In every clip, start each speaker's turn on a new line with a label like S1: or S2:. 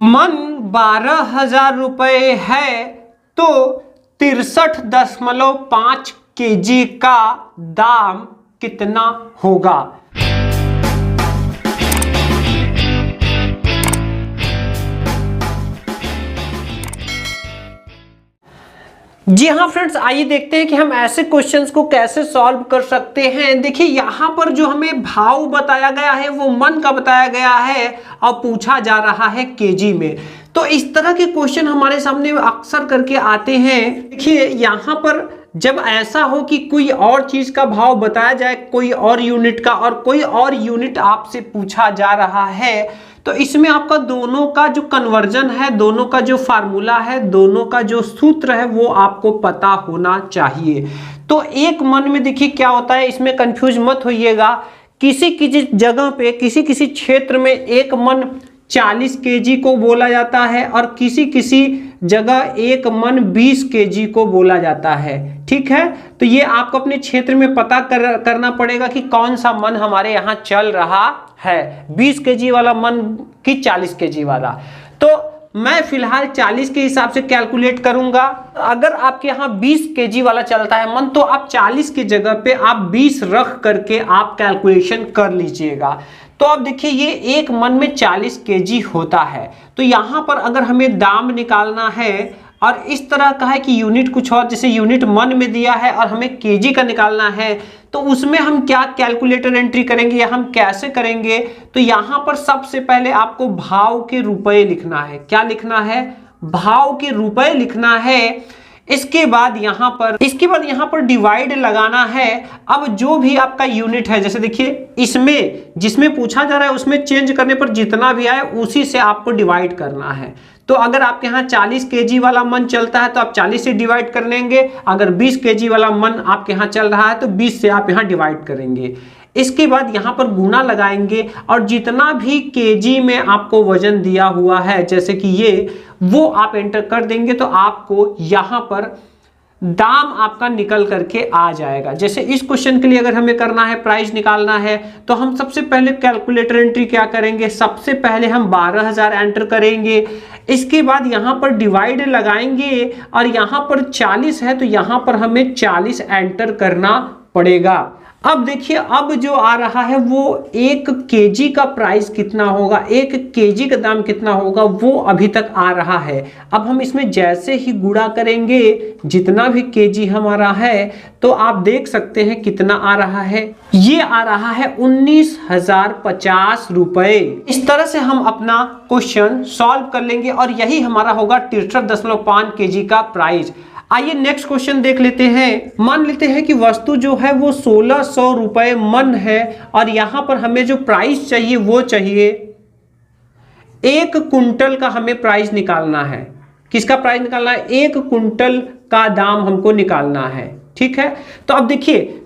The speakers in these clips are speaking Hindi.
S1: मन 12,000 रुपये है तो 63.5 kg का दाम कितना होगा? जी हाँ फ्रेंड्स, आइए देखते हैं कि हम ऐसे क्वेश्चंस को कैसे सॉल्व कर सकते हैं। देखिए यहाँ पर जो हमें भाव बताया गया है वो मन का बताया गया है और पूछा जा रहा है केजी में। तो इस तरह के क्वेश्चन हमारे सामने अक्सर करके आते हैं। देखिए यहाँ पर जब ऐसा हो कि कोई और चीज का भाव बताया जाए, कोई और यूनिट का, और कोई और यूनिट आपसे पूछा जा रहा है, तो इसमें आपका दोनों का जो कन्वर्जन है, दोनों का जो फार्मूला है, दोनों का जो सूत्र है वो आपको पता होना चाहिए। तो एक मन में देखिए क्या होता है, इसमें कंफ्यूज मत होइएगा। किसी किसी जगह पे, किसी किसी क्षेत्र में एक मन 40 kg को बोला जाता है और किसी किसी जगह एक मन 20 kg को बोला जाता है। ठीक है, तो ये आपको अपने क्षेत्र में पता करना पड़ेगा कि कौन सा मन हमारे यहाँ चल रहा है, 20 kg वाला मन कि 40 kg वाला। तो मैं फिलहाल 40 के हिसाब से कैलकुलेट करूंगा। अगर आपके यहाँ 20 kg वाला चलता है मन, तो आप 40 की जगह पे आप 20 रख करके आप कैलकुलेशन कर लीजिएगा। तो अब देखिए ये एक मन में 40 kg होता है। तो यहाँ पर अगर हमें दाम निकालना है और इस तरह का है कि यूनिट कुछ और, जैसे यूनिट मन में दिया है और हमें केजी का निकालना है, तो उसमें हम क्या कैलकुलेटर एंट्री करेंगे या हम कैसे करेंगे? तो यहाँ पर सबसे पहले आपको भाव के रुपए लिखना है। क्या लिखना है? भाव के रुपए लिखना है। इसके बाद यहाँ पर डिवाइड लगाना है। अब जो भी आपका यूनिट है, जैसे देखिए इसमें जिसमें पूछा जा रहा है उसमें चेंज करने पर जितना भी आए उसी से आपको डिवाइड करना है। तो अगर आपके यहाँ 40 kg वाला मन चलता है तो आप 40 से डिवाइड कर लेंगे। अगर 20 kg वाला मन आपके यहाँ चल रहा है तो 20 से आप यहाँ डिवाइड करेंगे। इसके बाद यहाँ पर गुना लगाएंगे और जितना भी केजी में आपको वजन दिया हुआ है, जैसे कि ये, वो आप एंटर कर देंगे तो आपको यहाँ पर दाम आपका निकल करके आ जाएगा। जैसे इस क्वेश्चन के लिए अगर हमें करना है, प्राइस निकालना है, तो हम सबसे पहले कैलकुलेटर एंट्री क्या करेंगे? सबसे पहले हम 12,000 एंटर करेंगे। इसके बाद यहाँ पर डिवाइड लगाएंगे और यहाँ पर 40 है तो यहाँ पर हमें 40 एंटर करना पड़ेगा। अब देखिए अब जो आ रहा है वो 1 kg का प्राइस कितना होगा, 1 kg का दाम कितना होगा, वो अभी तक आ रहा है। अब हम इसमें जैसे ही गुणा करेंगे जितना भी kg हमारा है, तो आप देख सकते हैं कितना आ रहा है। ये आ रहा है 19,050 रुपए। इस तरह से हम अपना क्वेश्चन सॉल्व कर लेंगे और यही हमारा होगा 63.5 kg का प्राइस। आइए नेक्स्ट क्वेश्चन देख लेते हैं। मान लेते हैं कि वस्तु जो है वो 1600 रुपए मन है और यहां पर हमें जो प्राइस चाहिए वो चाहिए 1 कुंटल का। हमें प्राइस निकालना है। किसका प्राइस निकालना है? 1 कुंटल का दाम हमको निकालना है। ठीक है, तो अब देखिए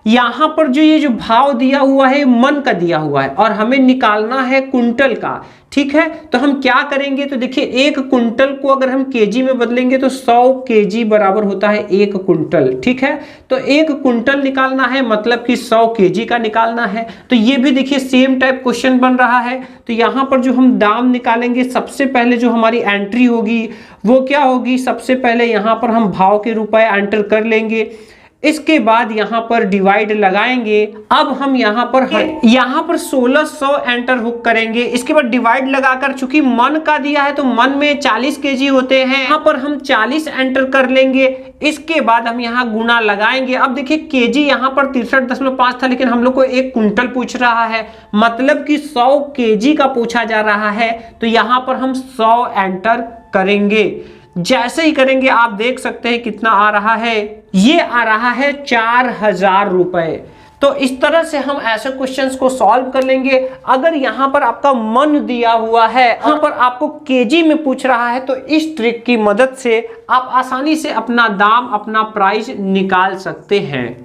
S1: यहां पर जो ये जो भाव दिया हुआ है मन का दिया हुआ है और हमें निकालना है कुंटल का। ठीक है, तो हम क्या करेंगे? तो देखिए 1 कुंटल को अगर हम केजी में बदलेंगे तो 100 kg बराबर होता है 1 कुंटल। ठीक है, तो 1 कुंटल निकालना है मतलब कि 100 kg का निकालना है। तो ये भी देखिए सेम टाइप क्वेश्चन बन रहा है। तो यहाँ पर जो हम दाम निकालेंगे, सबसे पहले जो हमारी एंट्री होगी वो क्या होगी? सबसे पहले यहाँ पर हम भाव के रुपए एंटर कर लेंगे। इसके बाद यहाँ पर डिवाइड लगाएंगे। अब हम यहाँ पर 1600 एंटर हुक करेंगे। इसके बाद डिवाइड लगाकर, चूंकि मन का दिया है तो मन में 40 kg होते हैं, यहाँ पर हम 40 एंटर कर लेंगे। इसके बाद हम यहाँ गुना लगाएंगे। अब देखिए केजी यहाँ पर 63.5 था, लेकिन हम लोग को 1 कुंटल पूछ रहा है, मतलब कि 100 kg का पूछा जा रहा है। तो यहाँ पर हम 100 एंटर करेंगे। जैसे ही करेंगे आप देख सकते हैं कितना आ रहा है। ये आ रहा है 4,000 रुपए। तो इस तरह से हम ऐसे क्वेश्चंस को सॉल्व कर लेंगे। अगर यहाँ पर आपका मन दिया हुआ है, यहाँ पर आपको केजी में पूछ रहा है, तो इस ट्रिक की मदद से आप आसानी से अपना दाम, अपना प्राइस निकाल सकते हैं।